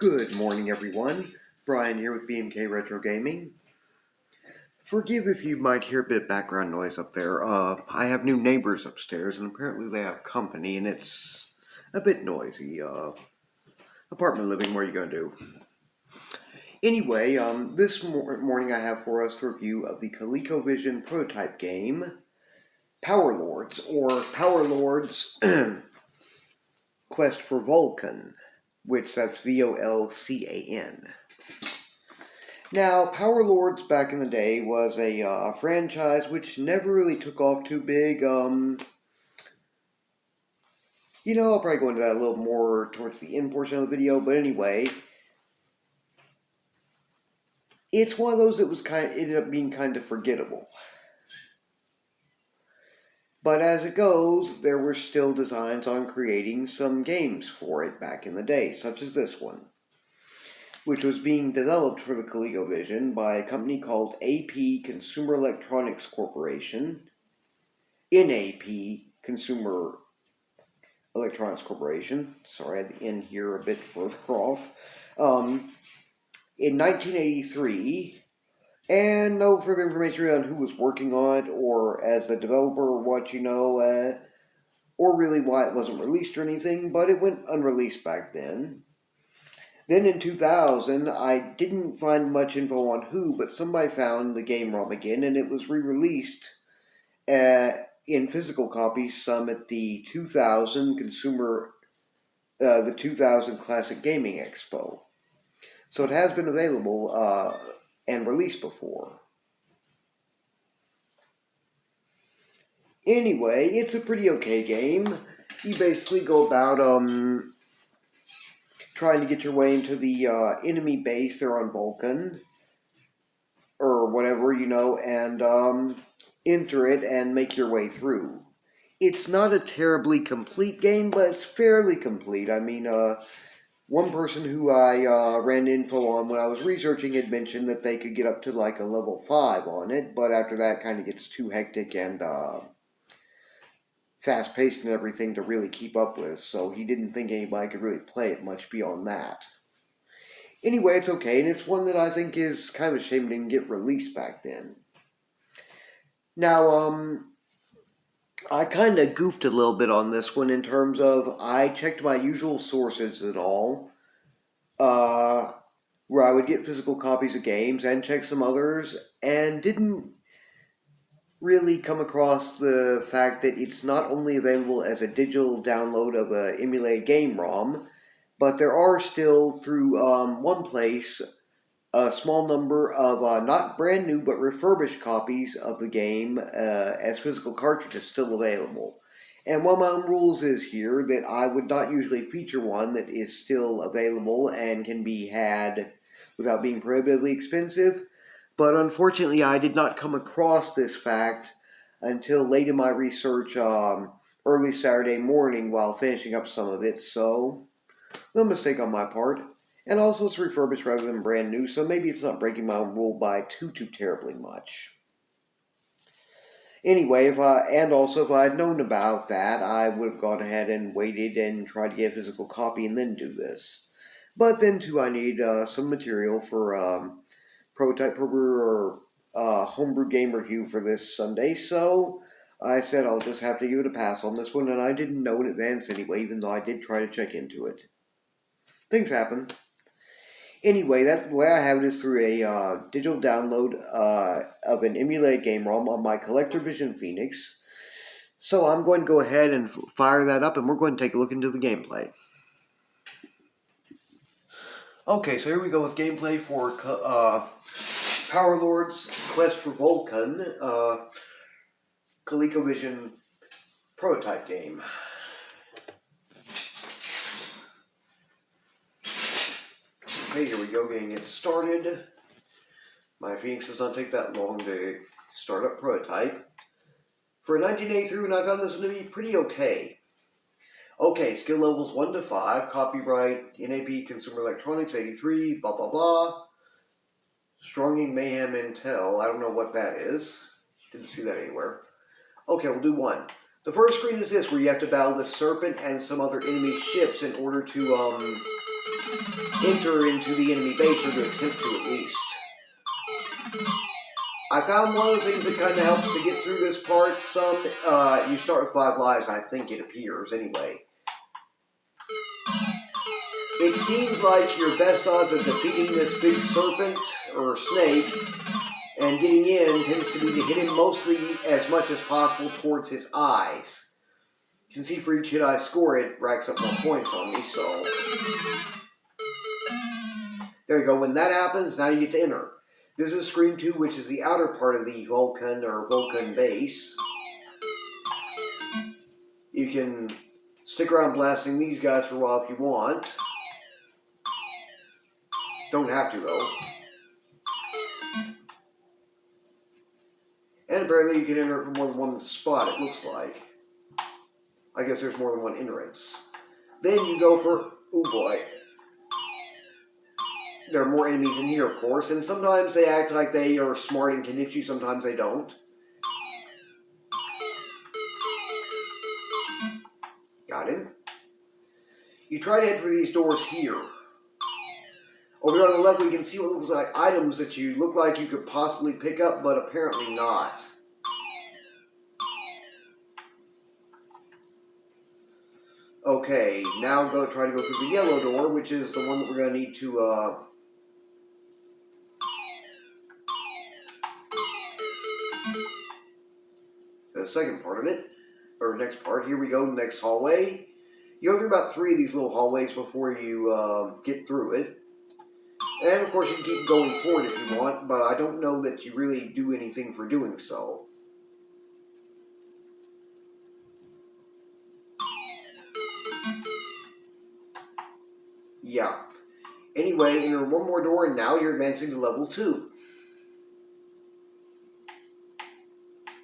Good morning, everyone. Brian here with BMK Retro Gaming. Forgive if you might hear a bit of background noise up there. I have new neighbors upstairs, and apparently they have company, and it's a bit noisy. Apartment living, what are you going to do? Anyway, this morning I have for us the review of the ColecoVision prototype game, Power Lords, or Power Lords Quest for Volcan, which that's Volcan. Now, Power Lords back in the day was a franchise which never really took off too big. I'll probably go into that a little more towards the end portion of the video, but anyway, it's one of those that ended up being kind of forgettable. But as it goes, there were still designs on creating some games for it back in the day, such as this one, which was being developed for the ColecoVision by a company called AP Consumer Electronics Corporation, NAP Consumer Electronics Corporation. Sorry, I had the N here a bit further off. In 1983, and no further information on who was working on it, or as a developer, or what or really why it wasn't released or anything, but it went unreleased back then. Then in 2000, I didn't find much info on who, but somebody found the game ROM again, and it was re-released in physical copies, some at the 2000 the 2000 Classic Gaming Expo. So it has been available and released before. Anyway, it's a pretty okay game. You basically go about trying to get your way into the enemy base there on Volcan, or whatever, and enter it and make your way through. It's not a terribly complete game, but it's fairly complete. I mean, one person who I ran info on when I was researching had mentioned that they could get up to like a level 5 on it, but after that kind of gets too hectic and fast-paced and everything to really keep up with, so he didn't think anybody could really play it much beyond that. Anyway, it's okay, and it's one that I think is kind of a shame it didn't get released back then. Now, I kind of goofed a little bit on this one in terms of I checked my usual sources and all, where I would get physical copies of games and check some others, and didn't really come across the fact that it's not only available as a digital download of an emulated game ROM, but there are still, through one place, a small number of not brand new but refurbished copies of the game as physical cartridges still available. And one of my own rules is here that I would not usually feature one that is still available and can be had without being prohibitively expensive. But unfortunately, I did not come across this fact until late in my research early Saturday morning while finishing up some of it, so no mistake on my part. And also it's refurbished rather than brand new, so maybe it's not breaking my own rule by too terribly much. Anyway, if I had known about that, I would have gone ahead and waited and tried to get a physical copy and then do this. But then too, I need some material for prototype or homebrew game review for this Sunday, so I said I'll just have to give it a pass on this one, and I didn't know in advance anyway, even though I did try to check into it. Things happen. Anyway, the way I have it is through a digital download of an emulated game ROM on my ColecoVision Phoenix. So I'm going to go ahead and fire that up, and we're going to take a look into the gameplay. Okay, so here we go with gameplay for Power Lords Quest for Volcan, ColecoVision prototype game. Okay, here we go, getting it started. My Phoenix does not take that long to start up prototype. For a 1983 one, I found this one to be pretty okay. Okay, skill levels 1 to 5, copyright NAP Consumer Electronics 83, blah blah blah. Stronging Mayhem Intel, I don't know what that is. Didn't see that anywhere. Okay, we'll do 1. The first screen is this, where you have to battle the serpent and some other enemy ships in order to enter into the enemy base, or to attempt to at least. I found one of the things that kind of helps to get through this part some, you start with 5 lives, I think it appears, anyway. It seems like your best odds of defeating this big serpent, or snake, and getting in tends to be to hit him mostly as much as possible towards his eyes. You can see for each hit I score, it racks up more points on me, so... There you go. When that happens, now you get to enter. This is Screen 2, which is the outer part of the Volcan base. You can stick around blasting these guys for a while if you want. Don't have to, though. And apparently you can enter it from more than one spot, it looks like. I guess there's more than one entrance. Then you go for... Oh boy. There are more enemies in here, of course, and sometimes they act like they are smart and can hit you, sometimes they don't. Got him. You try to head for these doors here. Over here on the left, we can see what looks like items that you look like you could possibly pick up, but apparently not. Okay, now try to go through the yellow door, which is the one that we're going to need to, the second part of it, or next part. Here we go, next hallway. You go through about 3 of these little hallways before you get through it. And of course you can keep going forward if you want, but I don't know that you really do anything for doing so. Yeah. Anyway, enter one more door and now you're advancing to level 2.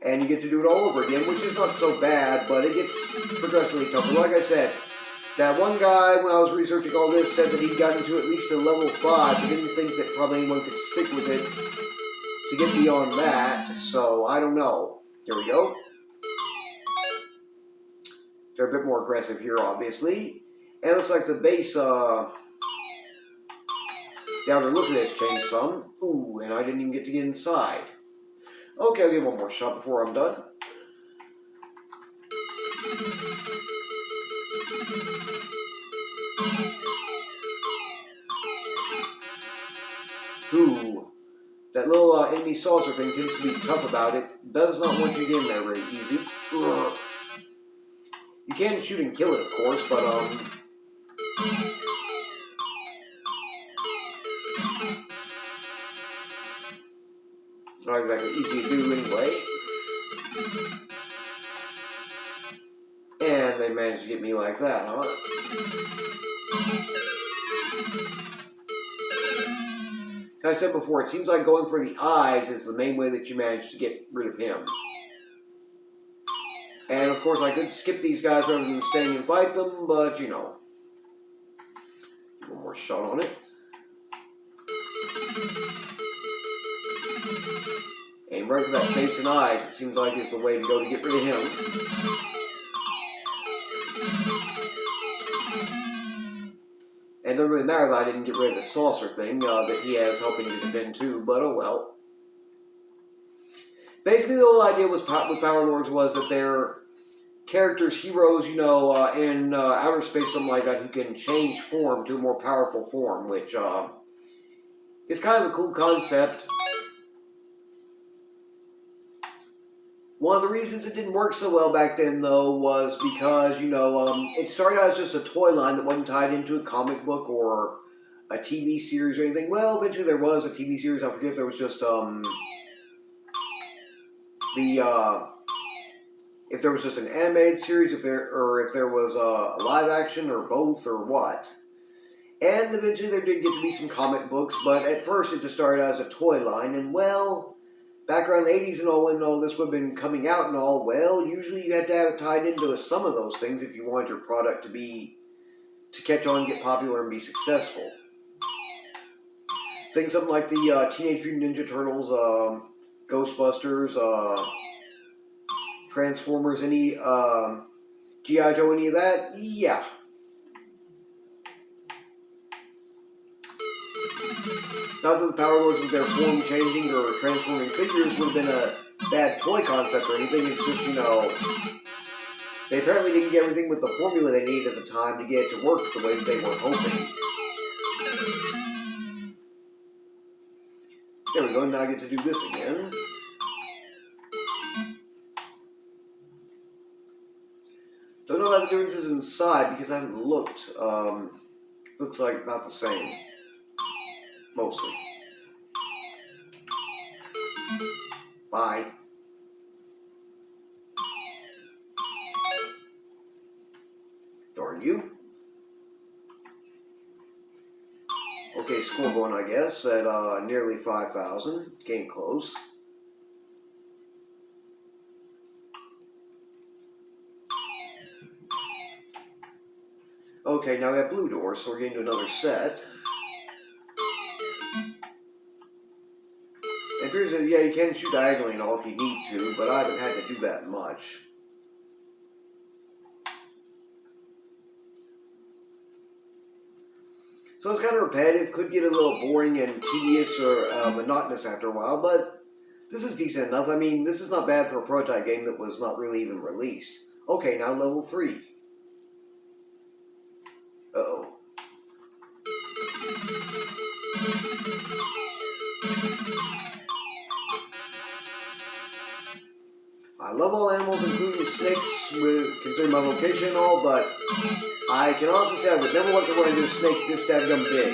And you get to do it all over again, which is not so bad, but it gets progressively tougher. Like I said, that one guy, when I was researching all this, said that he'd gotten to at least a level 5, but didn't think that probably anyone could stick with it to get beyond that, so I don't know. Here we go. They're a bit more aggressive here, obviously. And it looks like the base, the outer look of it has changed some. Ooh, and I didn't even get to get inside. Okay, I'll give one more shot before I'm done. Ooh, that little enemy saucer thing tends to be tough about it. Does not want you to get in there very easy. Ugh. You can shoot and kill it, of course, but it's not exactly easy to do anyway. And they managed to get me like that, huh? Like I said before, it seems like going for the eyes is the main way that you manage to get rid of him. And of course I could skip these guys rather than staying and fight them, but you know. One more shot on it. Aim right for that face and eyes, it seems like is the way to go to get rid of him. And it doesn't really matter that I didn't get rid of the saucer thing that he has helping to defend too, but oh well. Basically the whole idea with Power Lords was that they're characters, heroes, you know, in outer space, something like that, who can change form to a more powerful form, which is kind of a cool concept. One of the reasons it didn't work so well back then, though, was because, you know, it started out as just a toy line that wasn't tied into a comic book or a TV series or anything. Well, eventually there was a TV series. I forget if there was just, if there was just an animated series, if there was a live action or both or what. And eventually there did get to be some comic books, but at first it just started out as a toy line, and well, back around the 80s and all, when all this would have been coming out and all, well, usually you had to have it tied into some of those things if you wanted your product to catch on, get popular, and be successful. Think something like the Teenage Mutant Ninja Turtles, Ghostbusters, Transformers, any G.I. Joe, any of that? Yeah. Not that the Power Lords with their form changing or transforming figures would have been a bad toy concept or anything. It's just, they apparently didn't get everything with the formula they needed at the time to get it to work the way that they were hoping. There we go, now I get to do this again. Don't know how the difference is inside because I haven't looked. Looks like about the same. Mostly. Bye. Darn you. Okay, score going, I guess, at nearly 5,000. Getting close. Okay, now we have blue doors, so we're getting to another set. It appears that, yeah, you can shoot diagonally and all if you need to, but I haven't had to do that much. So it's kind of repetitive, could get a little boring and tedious or monotonous after a while, but this is decent enough. I mean, this is not bad for a prototype game that was not really even released. Okay, now level 3. Uh-oh. I love all animals, including snakes, considering my location and all, but I can honestly say I would never want to run into a snake this dadgum big.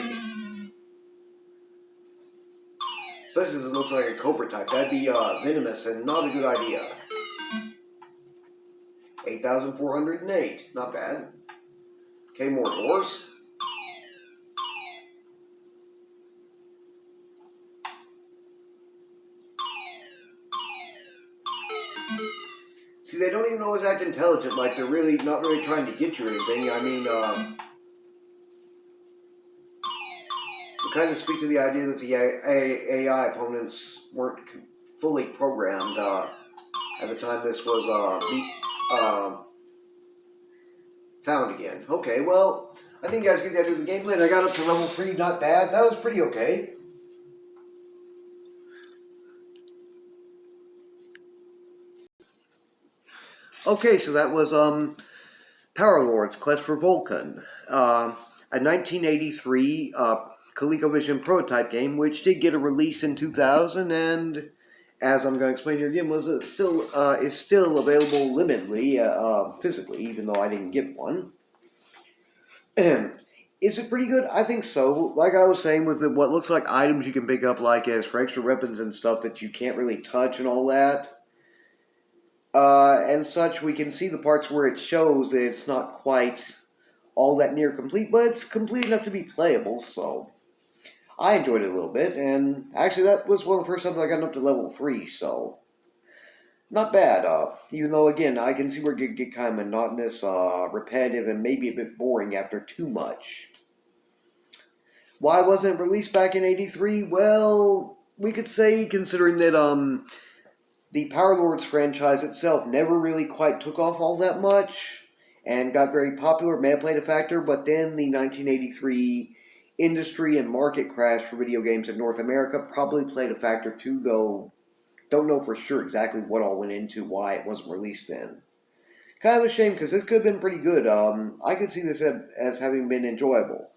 Especially since it looks like a cobra type. That'd be venomous and not a good idea. 8,408. Not bad. Okay, more doors. See, they don't even always act intelligent, like they're really not really trying to get you or anything. I mean, we kind of speak to the idea that the AI opponents weren't fully programmed at the time this was found again. Okay, well, I think you guys get the idea of the gameplay, and I got up to level 3, not bad. That was pretty okay. Okay, so that was Power Lords Quest for Volcan, a 1983 ColecoVision prototype game, which did get a release in 2000, and as I'm going to explain here again, is still available limitedly physically, even though I didn't get one. Is it pretty good? I think so. Like I was saying, with what looks like items you can pick up, like as for extra weapons and stuff that you can't really touch and all that. And such, we can see the parts where it shows that it's not quite all that near complete, but it's complete enough to be playable, so I enjoyed it a little bit, and actually that was one of the first times I got up to level 3, so not bad, even though, again, I can see where it could get kind of monotonous, repetitive, and maybe a bit boring after too much. Why wasn't it released back in 83? Well, we could say, considering that, the Power Lords franchise itself never really quite took off all that much and got very popular, may have played a factor, but then the 1983 industry and market crash for video games in North America probably played a factor too, though don't know for sure exactly what all went into why it wasn't released then. Kind of a shame because this could have been pretty good. I could see this as having been enjoyable.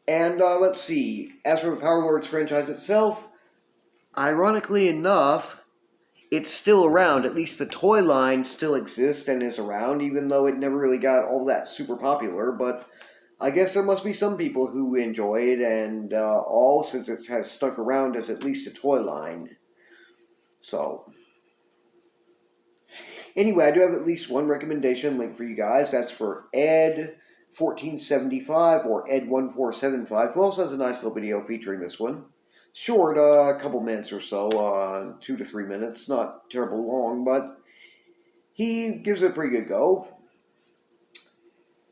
And let's see, as for the Power Lords franchise itself, ironically enough, it's still around. At least the toy line still exists and is around, even though it never really got all that super popular. But I guess there must be some people who enjoy it, and all, since it has stuck around as at least a toy line. So, anyway, I do have at least one recommendation link for you guys. That's for Ed1475 or Ed1475, who also has a nice little video featuring this one. Short, a couple minutes or so, 2 to 3 minutes, not terrible long, but he gives it a pretty good go.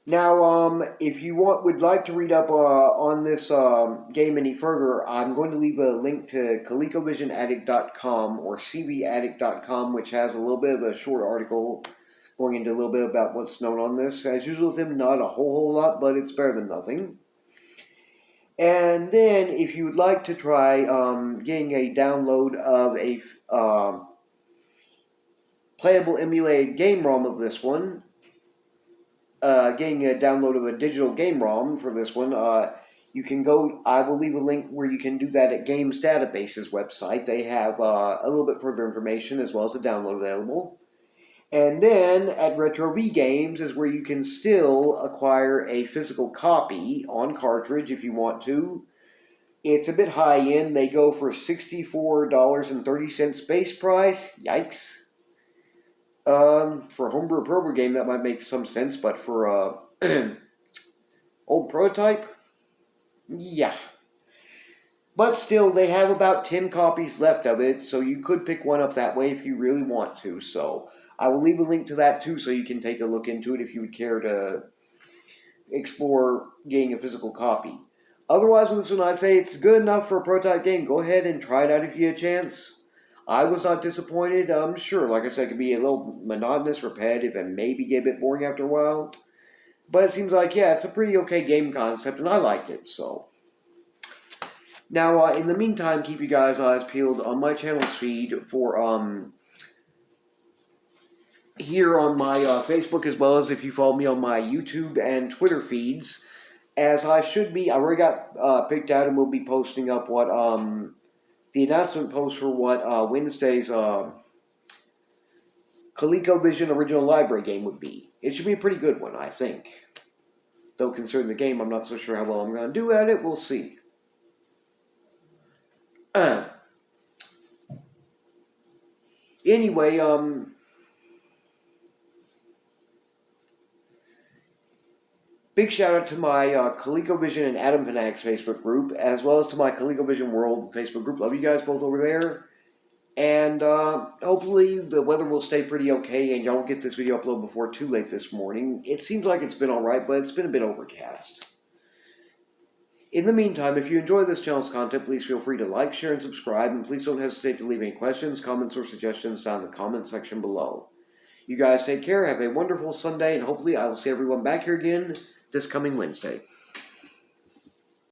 Now, if you would like to read up on this game any further, I'm going to leave a link to ColecoVisionAddict.com or CVAddict.com, which has a little bit of a short article going into a little bit about what's known on this. As usual with him, not a whole lot, but it's better than nothing. And then, if you would like to try getting a download of a playable emulated game ROM of this one, getting a download of a digital game ROM for this one, you can go. I will leave a link where you can do that at Games Database's website. They have a little bit further information as well as a download available. And then at Retro V Games is where you can still acquire a physical copy on cartridge if you want to. It's a bit high end. They go for $64.30 base price. Yikes. For a homebrew program game, that might make some sense, but for old prototype, yeah. But still, they have about 10 copies left of it, so you could pick one up that way if you really want to. So I will leave a link to that too, so you can take a look into it if you would care to explore getting a physical copy. Otherwise, with this one, I'd say it's good enough for a prototype game. Go ahead and try it out if you get a chance. I was not disappointed. Sure, like I said, it could be a little monotonous, repetitive, and maybe get a bit boring after a while. But it seems like, yeah, it's a pretty okay game concept, and I liked it, so. Now, in the meantime, keep you guys' eyes peeled on my channel's feed for, here on my Facebook, as well as if you follow me on my YouTube and Twitter feeds, as I should be. I already got picked out, and we'll be posting up what, the announcement post for what Wednesday's ColecoVision original library game would be. It should be a pretty good one, I think. Though concerning the game, I'm not so sure how well I'm going to do at it. We'll see. Anyway, big shout out to my ColecoVision and Atom Fanatics Facebook group, as well as to my ColecoVision World Facebook group. Love you guys both over there. And hopefully the weather will stay pretty okay and y'all will get this video uploaded before too late this morning. It seems like it's been alright, but it's been a bit overcast. In the meantime, if you enjoy this channel's content, please feel free to like, share, and subscribe. And please don't hesitate to leave any questions, comments, or suggestions down in the comment section below. You guys take care, have a wonderful Sunday, and hopefully I will see everyone back here again this coming Wednesday.